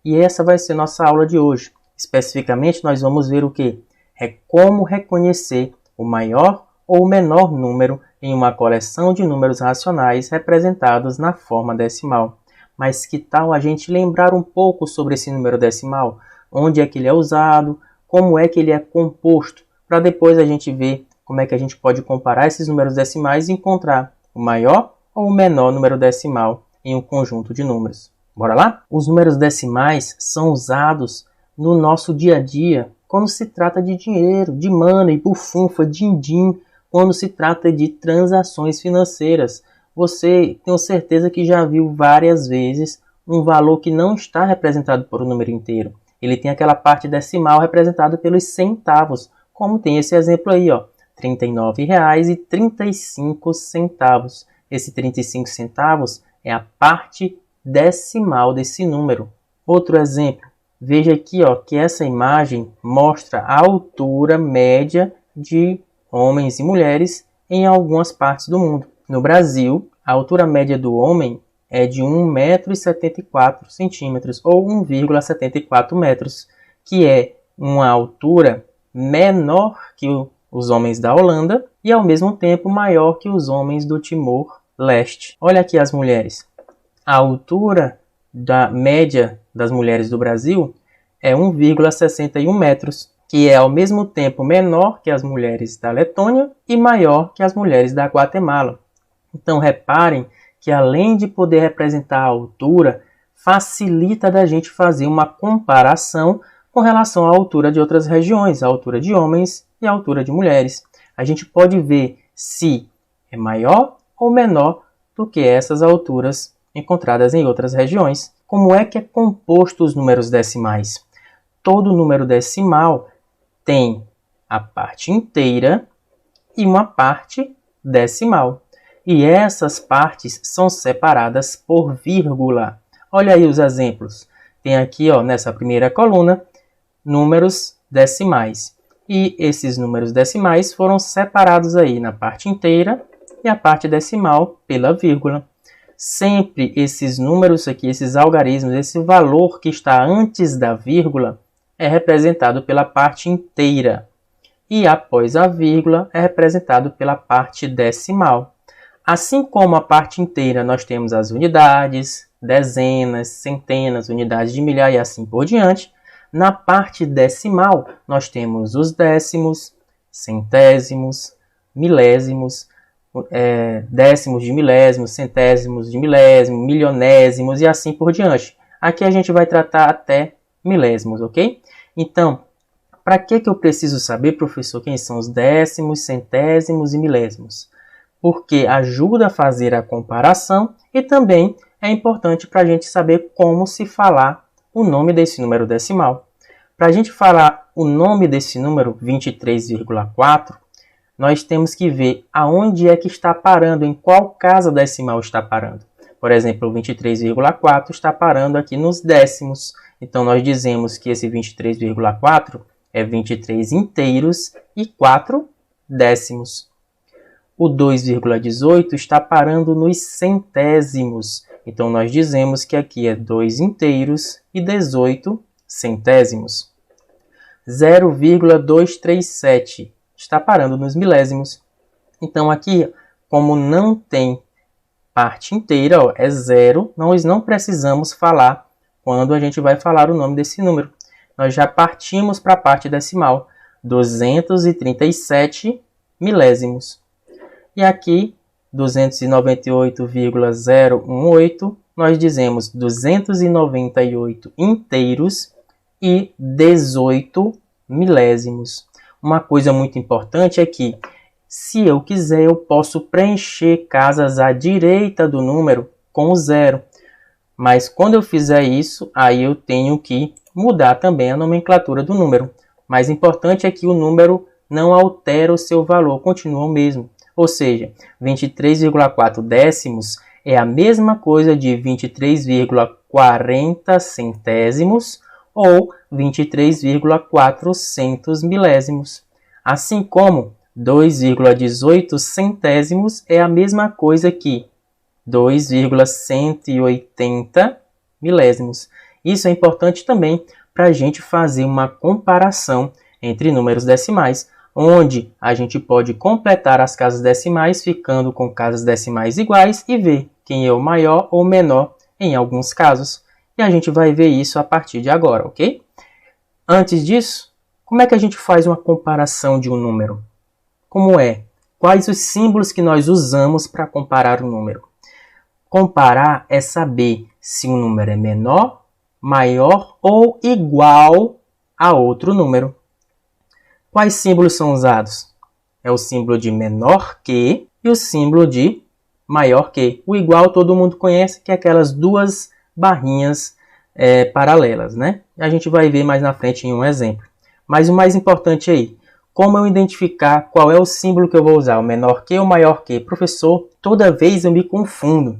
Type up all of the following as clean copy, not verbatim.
E essa vai ser nossa aula de hoje. Especificamente, nós vamos ver o que? É como reconhecer o maior ou o menor número em uma coleção de números racionais representados na forma decimal. Mas que tal a gente lembrar um pouco sobre esse número decimal? Onde é que ele é usado? Como é que ele é composto? Para depois a gente ver como é que a gente pode comparar esses números decimais e encontrar o maior ou o menor número decimal em um conjunto de números. Bora lá? Os números decimais são usados no nosso dia a dia quando se trata de dinheiro, de money, bufunfa, din-din, quando se trata de transações financeiras. Você, tenho certeza que já viu várias vezes um valor que não está representado por um número inteiro. Ele tem aquela parte decimal representada pelos centavos, como tem esse exemplo aí, ó, R$ 39,35. Esse 35 centavos é a parte decimal desse número. Outro exemplo, veja aqui, ó, que essa imagem mostra a altura média de homens e mulheres em algumas partes do mundo. No Brasil, a altura média do homem é de 1,74 m ou 1,74 metros, que é uma altura menor que os homens da Holanda e ao mesmo tempo maior que os homens do Timor-Leste. Olha aqui as mulheres. A altura da média das mulheres do Brasil é 1,61 metros, que é ao mesmo tempo menor que as mulheres da Letônia e maior que as mulheres da Guatemala. Então reparem que além de poder representar a altura, facilita da gente fazer uma comparação com relação à altura de outras regiões, a altura de homens e a altura de mulheres. A gente pode ver se é maior ou menor do que essas alturas encontradas em outras regiões. Como é que é composto os números decimais? Todo número decimal tem a parte inteira e uma parte decimal. E essas partes são separadas por vírgula. Olha aí os exemplos. Tem aqui, ó, nessa primeira coluna, números decimais. E esses números decimais foram separados aí na parte inteira e a parte decimal pela vírgula. Sempre esses números aqui, esses algarismos, esse valor que está antes da vírgula é representado pela parte inteira. E após a vírgula é representado pela parte decimal. Assim como a parte inteira, nós temos as unidades, dezenas, centenas, unidades de milhar e assim por diante. Na parte decimal, nós temos os décimos, centésimos, milésimos, décimos de milésimos, centésimos de milésimo, milionésimos e assim por diante. Aqui a gente vai tratar até milésimos, ok? Então, para que eu preciso saber, professor, quem são os décimos, centésimos e milésimos? Porque ajuda a fazer a comparação e também é importante para a gente saber como se falar o nome desse número decimal. Para a gente falar o nome desse número 23,4, nós temos que ver aonde é que está parando, em qual casa decimal está parando. Por exemplo, o 23,4 está parando aqui nos décimos. Então, nós dizemos que esse 23,4 é 23 inteiros e 4 décimos. O 2,18 está parando nos centésimos. Então, nós dizemos que aqui é 2 inteiros e 18 centésimos. 0,237 está parando nos milésimos. Então, aqui, como não tem parte inteira, ó, é zero, nós não precisamos falar quando a gente vai falar o nome desse número. Nós já partimos para a parte decimal, 237 milésimos. E aqui, 298,018, nós dizemos 298 inteiros e 18 milésimos. Uma coisa muito importante é que, se eu quiser, eu posso preencher casas à direita do número com o zero. Mas quando eu fizer isso, aí eu tenho que mudar também a nomenclatura do número. Mais importante é que o número não altera o seu valor, continua o mesmo. Ou seja, 23,4 décimos é a mesma coisa de 23,40 centésimos ou 23,400 milésimos. Assim como 2,18 centésimos é a mesma coisa que 2,180 milésimos. Isso é importante também para a gente fazer uma comparação entre números decimais, onde a gente pode completar as casas decimais ficando com casas decimais iguais e ver quem é o maior ou menor em alguns casos. E a gente vai ver isso a partir de agora, ok? Antes disso, como é que a gente faz uma comparação de um número? Como é? Quais os símbolos que nós usamos para comparar um número? Comparar é saber se um número é menor, maior ou igual a outro número. Quais símbolos são usados? É o símbolo de menor que e o símbolo de maior que. O igual todo mundo conhece, que é aquelas duas barrinhas paralelas, né? A gente vai ver mais na frente em um exemplo. Mas o mais importante aí, como eu identificar qual é o símbolo que eu vou usar, o menor que ou o maior que? Professor, toda vez eu me confundo.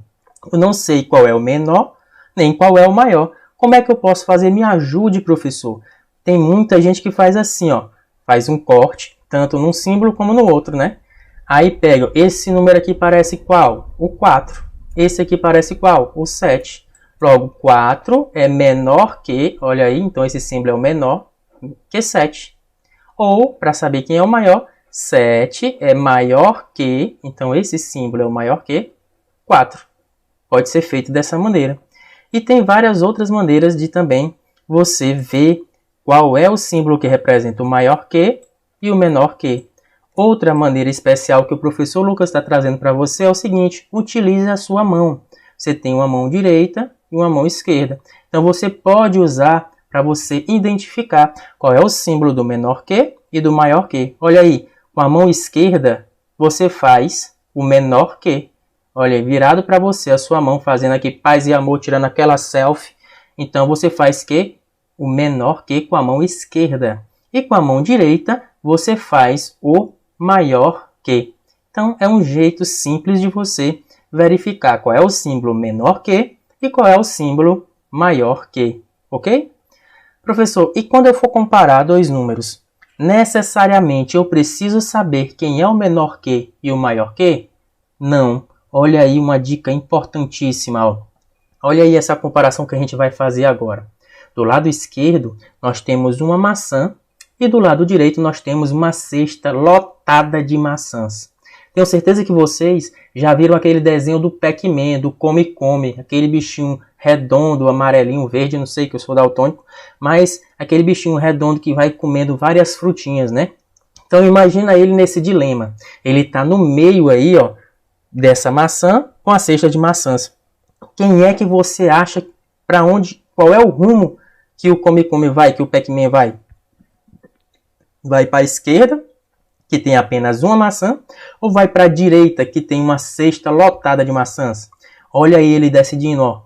Eu não sei qual é o menor, nem qual é o maior. Como é que eu posso fazer? Me ajude, professor. Tem muita gente que faz assim, ó. Faz um corte, tanto num símbolo como no outro, né? Aí pega, esse número aqui parece qual? O 4. Esse aqui parece qual? O 7. Logo, 4 é menor que, olha aí, então esse símbolo é o menor que 7. Ou, para saber quem é o maior, 7 é maior que, então esse símbolo é o maior que 4. Pode ser feito dessa maneira. E tem várias outras maneiras de também você ver qual é o símbolo que representa o maior que e o menor que. Outra maneira especial que o professor Lucas está trazendo para você é o seguinte: utilize a sua mão. Você tem uma mão direita e uma mão esquerda. Então você pode usar para você identificar qual é o símbolo do menor que e do maior que. Olha aí, com a mão esquerda você faz o menor que. Olha, virado para você, a sua mão fazendo aqui paz e amor, tirando aquela selfie. Então você faz que? O menor que com a mão esquerda. E com a mão direita, você faz o maior que. Então, é um jeito simples de você verificar qual é o símbolo menor que e qual é o símbolo maior que. Ok? Professor, e quando eu for comparar dois números, necessariamente eu preciso saber quem é o menor que e o maior que? Não. Olha aí uma dica importantíssima. Ó. Olha aí essa comparação que a gente vai fazer agora. Do lado esquerdo, nós temos uma maçã e do lado direito nós temos uma cesta lotada de maçãs. Tenho certeza que vocês já viram aquele desenho do Pac-Man, do Come Come, aquele bichinho redondo, amarelinho, verde, não sei que eu sou daltônico, mas aquele bichinho redondo que vai comendo várias frutinhas, né? Então imagina ele nesse dilema. Ele está no meio aí, ó, dessa maçã com a cesta de maçãs. Quem é que você acha para onde, qual é o rumo que o Come Come vai, que o Pac-Man vai? Vai para a esquerda, que tem apenas uma maçã, ou vai para a direita, que tem uma cesta lotada de maçãs? Olha aí ele decidindo, ó.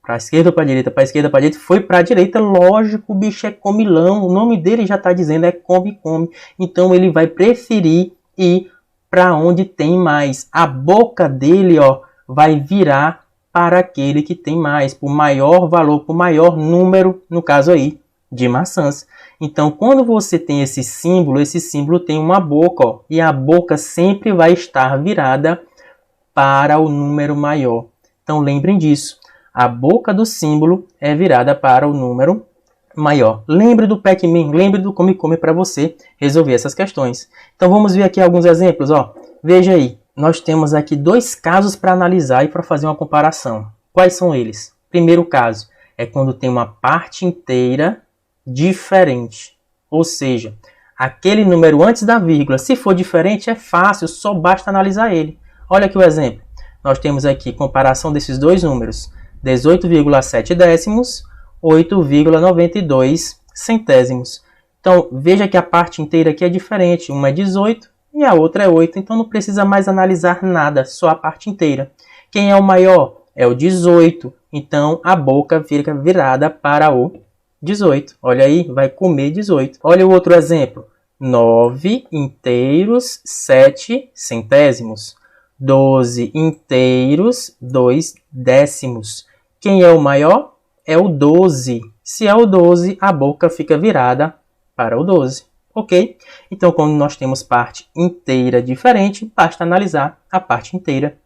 Para a esquerda ou para a direita? Para a esquerda, para a direita. Foi para a direita, lógico, o bicho é comilão. O nome dele já está dizendo, é Come Come. Então ele vai preferir ir para onde tem mais. A boca dele, ó, vai virar para aquele que tem mais, por maior valor, por maior número, no caso aí, de maçãs. Então, quando você tem esse símbolo tem uma boca, ó, e a boca sempre vai estar virada para o número maior. Então, lembrem disso. A boca do símbolo é virada para o número maior. Lembre do Pac-Man, lembre do Come Come para você resolver essas questões. Então, vamos ver aqui alguns exemplos. Ó. Veja aí. Nós temos aqui dois casos para analisar e para fazer uma comparação. Quais são eles? Primeiro caso é quando tem uma parte inteira diferente. Ou seja, aquele número antes da vírgula, se for diferente, é fácil, só basta analisar ele. Olha aqui o exemplo. Nós temos aqui comparação desses dois números. 18,7 décimos, 8,92 centésimos. Então, veja que a parte inteira aqui é diferente. Uma é 18 e a outra é 8, então não precisa mais analisar nada, só a parte inteira. Quem é o maior? É o 18, então a boca fica virada para o 18. Olha aí, vai comer 18. Olha o outro exemplo. 9 inteiros, 7 centésimos. 12 inteiros, 2 décimos. Quem é o maior? É o 12. Se é o 12, a boca fica virada para o 12. Ok? Então, quando nós temos parte inteira diferente, basta analisar a parte inteira.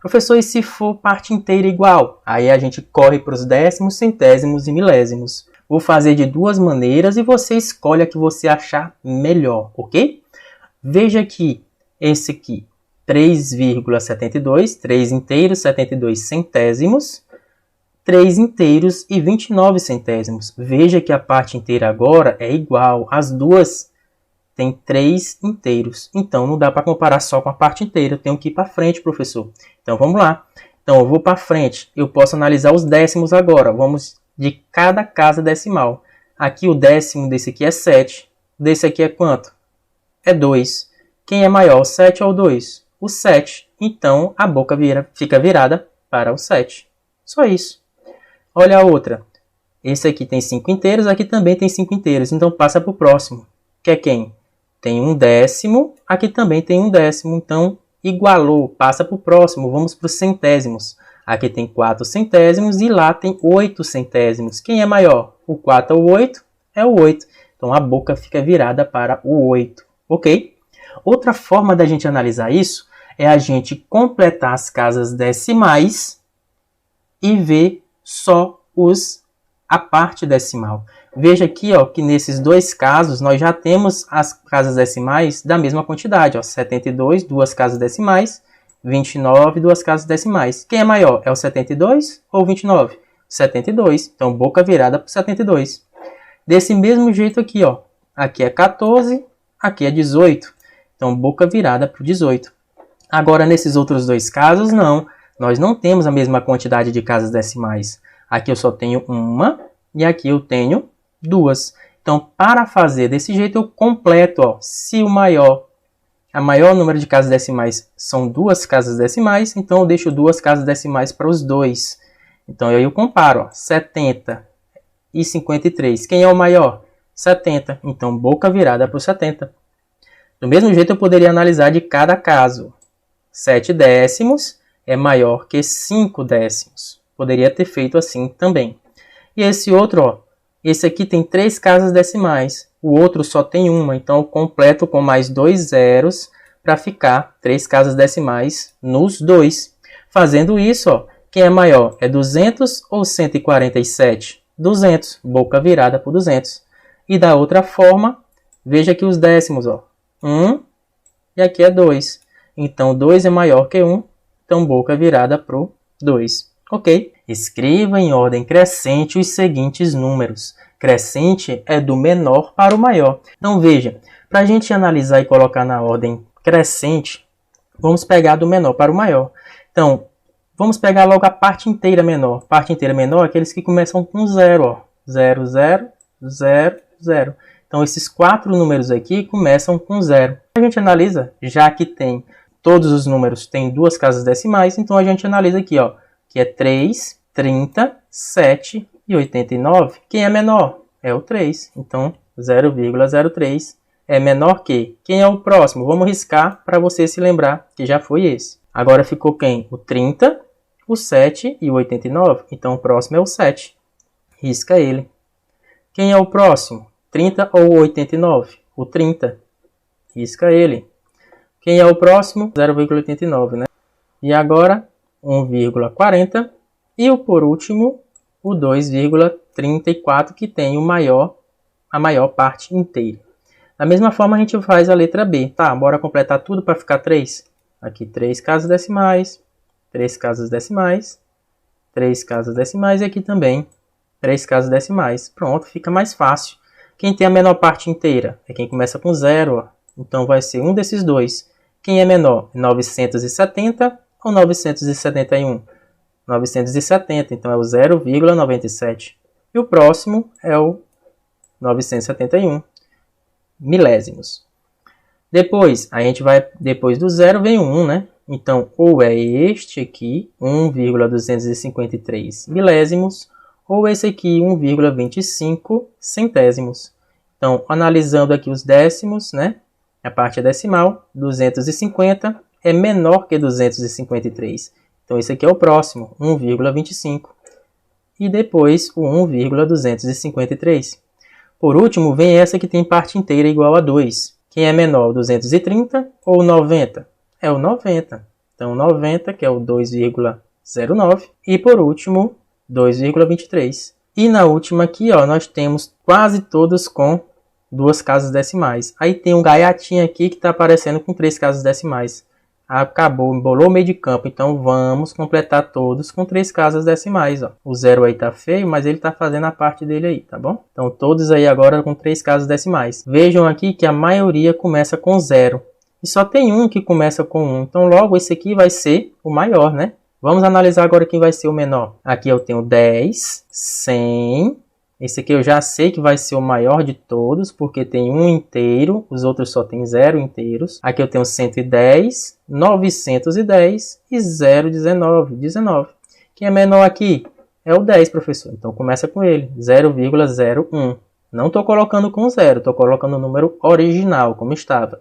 Professor, e se for parte inteira igual? Aí a gente corre para os décimos, centésimos e milésimos. Vou fazer de duas maneiras e você escolhe a que você achar melhor, ok? Veja aqui, esse aqui, 3,72, 3 inteiros, 72 centésimos, 3 inteiros e 29 centésimos. Veja que a parte inteira agora é igual, as duas têm 3 inteiros. Então, não dá para comparar só com a parte inteira, eu tenho que ir para frente, professor. Então, vamos lá. Então, eu vou para frente, eu posso analisar os décimos agora. Vamos de cada casa decimal. Aqui o décimo desse aqui é 7, desse aqui é quanto? É 2. Quem é maior, o 7 ou o 2? O 7. Então, a boca fica virada para o 7. Só isso. Olha a outra. Esse aqui tem 5 inteiros, aqui também tem 5 inteiros. Então, passa para o próximo. Que é quem? Tem um décimo, aqui também tem um décimo. Então, igualou, passa para o próximo. Vamos para os centésimos. Aqui tem 4 centésimos e lá tem 8 centésimos. Quem é maior? O 4 ou o 8? É o 8. Então, a boca fica virada para o 8. Ok? Outra forma da gente analisar isso é a gente completar as casas decimais e ver só a parte decimal. Veja aqui ó, que nesses dois casos nós já temos as casas decimais da mesma quantidade. Ó, 72, duas casas decimais, 29, duas casas decimais. Quem é maior? É o 72 ou o 29? 72. Então, boca virada para o 72. Desse mesmo jeito aqui, ó. Aqui é 14, aqui é 18. Então, boca virada para o 18. Agora, nesses outros dois casos, não. Nós não temos a mesma quantidade de casas decimais. Aqui eu só tenho uma e aqui eu tenho duas. Então, para fazer desse jeito, eu completo. Ó, se o maior número de casas decimais são duas casas decimais, então eu deixo duas casas decimais para os dois. Então, aí eu comparo. Ó, 70 e 53. Quem é o maior? 70. Então, boca virada para o 70. Do mesmo jeito, eu poderia analisar de cada caso. 7 décimos é maior que 5 décimos. Poderia ter feito assim também. E esse outro, ó, esse aqui tem 3 casas decimais. O outro só tem uma, então eu completo com mais 2 zeros para ficar 3 casas decimais nos dois. Fazendo isso, ó, quem é maior? É 200 ou 147? 200, boca virada para 200. E da outra forma, veja aqui os décimos, ó. 1 e aqui é 2. Então, 2 é maior que 1, então boca virada para o 2. Ok? Escreva em ordem crescente os seguintes números. Crescente é do menor para o maior. Então, veja, para a gente analisar e colocar na ordem crescente, vamos pegar do menor para o maior. Então, vamos pegar logo a parte inteira menor. Parte inteira menor é aqueles que começam com 0. Ó. 0, 0, 0, 0. Então, esses 4 números aqui começam com 0. A gente analisa, já que tem todos os números têm duas casas decimais, então a gente analisa aqui, ó, que é 3, 30, 7 e 89. Quem é menor? É o 3. Então, 0,03 é menor que. Quem é o próximo? Vamos riscar para você se lembrar que já foi esse. Agora ficou quem? O 30, o 7 e o 89. Então, o próximo é o 7. Risca ele. Quem é o próximo? 30 ou 89? O 30. Risca ele. Quem é o próximo? 0,89, né? E agora, 1,40. E o por último, o 2,34, que tem a maior parte inteira. Da mesma forma, a gente faz a letra B. Tá, bora completar tudo para ficar 3. Aqui, 3 casas decimais, 3 casas decimais, 3 casas decimais e aqui também 3 casas decimais. Pronto, fica mais fácil. Quem tem a menor parte inteira é quem começa com 0. Ó. Então, vai ser um desses dois. Quem é menor? 970 ou 971? 970, então é o 0,97. E o próximo é o 971 milésimos. Depois, a gente vai, depois do 0 vem o 1, né? Então, ou é este aqui, 1,253 milésimos, ou esse aqui, 1,25 centésimos. Então, analisando aqui os décimos, né? A parte decimal, 250 é menor que 253. Então, esse aqui é o próximo, 1,25. E depois o 1,253. Por último, vem essa que tem parte inteira igual a 2. Quem é menor, 230 ou 90? É o 90. Então 90, que é o 2,09. E por último, 2,23. E na última aqui, ó, nós temos quase todos com duas casas decimais. Aí tem um gaiatinho aqui que está aparecendo com 3 casas decimais. Acabou, embolou o meio de campo. Então vamos completar todos com 3 casas decimais. Ó. O 0 aí tá feio, mas ele tá fazendo a parte dele aí, tá bom? Então todos aí agora com 3 casas decimais. Vejam aqui que a maioria começa com 0. E só tem um que começa com 1. Então logo esse aqui vai ser o maior, né? Vamos analisar agora quem vai ser o menor. Aqui eu tenho 10, 100. Esse aqui eu já sei que vai ser o maior de todos, porque tem um inteiro, os outros só tem 0 inteiros. Aqui eu tenho 110, 910 e 0,19, 19. Quem é menor aqui? É o 10, professor. Então começa com ele, 0,01. Não estou colocando com 0, estou colocando o número original, como estava.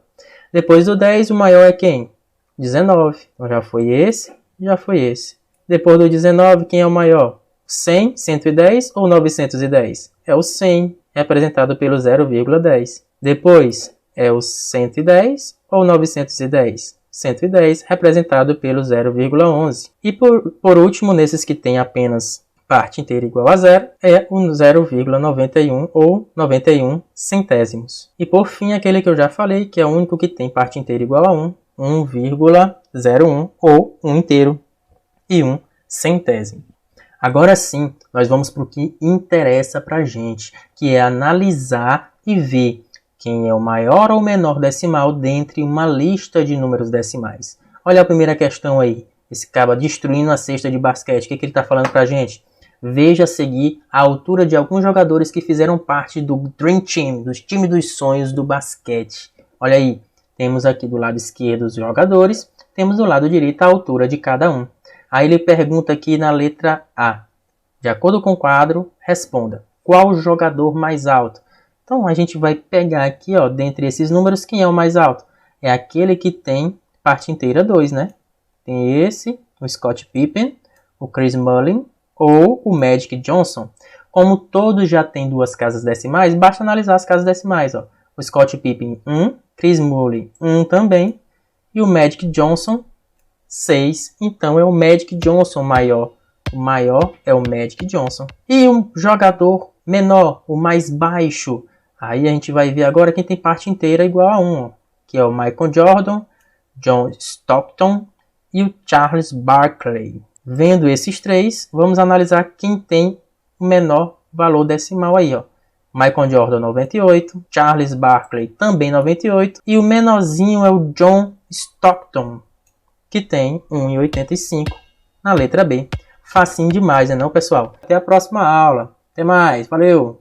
Depois do 10, o maior é quem? 19. Então já foi esse, já foi esse. Depois do 19, quem é o maior? 100, 110 ou 910? É o 100, representado pelo 0,10. Depois, é o 110 ou 910? 110, representado pelo 0,11. E por último, nesses que tem apenas parte inteira igual a 0, é o 0,91 ou 91 centésimos. E por fim, aquele que eu já falei, que é o único que tem parte inteira igual a 1, 1,01 ou 1 inteiro e 1 centésimo. Agora sim, nós vamos para o que interessa para a gente, que é analisar e ver quem é o maior ou menor decimal dentre uma lista de números decimais. Olha a primeira questão aí, esse cara destruindo a cesta de basquete, o que ele está falando para a gente? Veja a seguir a altura de alguns jogadores que fizeram parte do Dream Team, dos times dos sonhos do basquete. Olha aí, temos aqui do lado esquerdo os jogadores, temos do lado direito a altura de cada um. Aí ele pergunta aqui na letra A. De acordo com o quadro, responda. Qual o jogador mais alto? Então a gente vai pegar aqui, ó, dentre esses números, quem é o mais alto? É aquele que tem parte inteira 2, né? Tem esse, o Scott Pippen, o Chris Mullin ou o Magic Johnson. Como todos já têm 2 casas decimais, basta analisar as casas decimais. Ó. O Scott Pippen 1, Chris Mullin 1 também e o Magic Johnson 6, então é o Magic Johnson maior. O maior é o Magic Johnson. E um jogador menor, o mais baixo. Aí a gente vai ver agora quem tem parte inteira igual a 1. Ó, que é o Michael Jordan, John Stockton e o Charles Barkley. Vendo esses 3, vamos analisar quem tem o menor valor decimal aí. Ó. Michael Jordan 98, Charles Barkley também 98 e o menorzinho é o John Stockton, que tem 1,85 na letra B. Facinho demais, né não, pessoal? Até a próxima aula. Até mais. Valeu!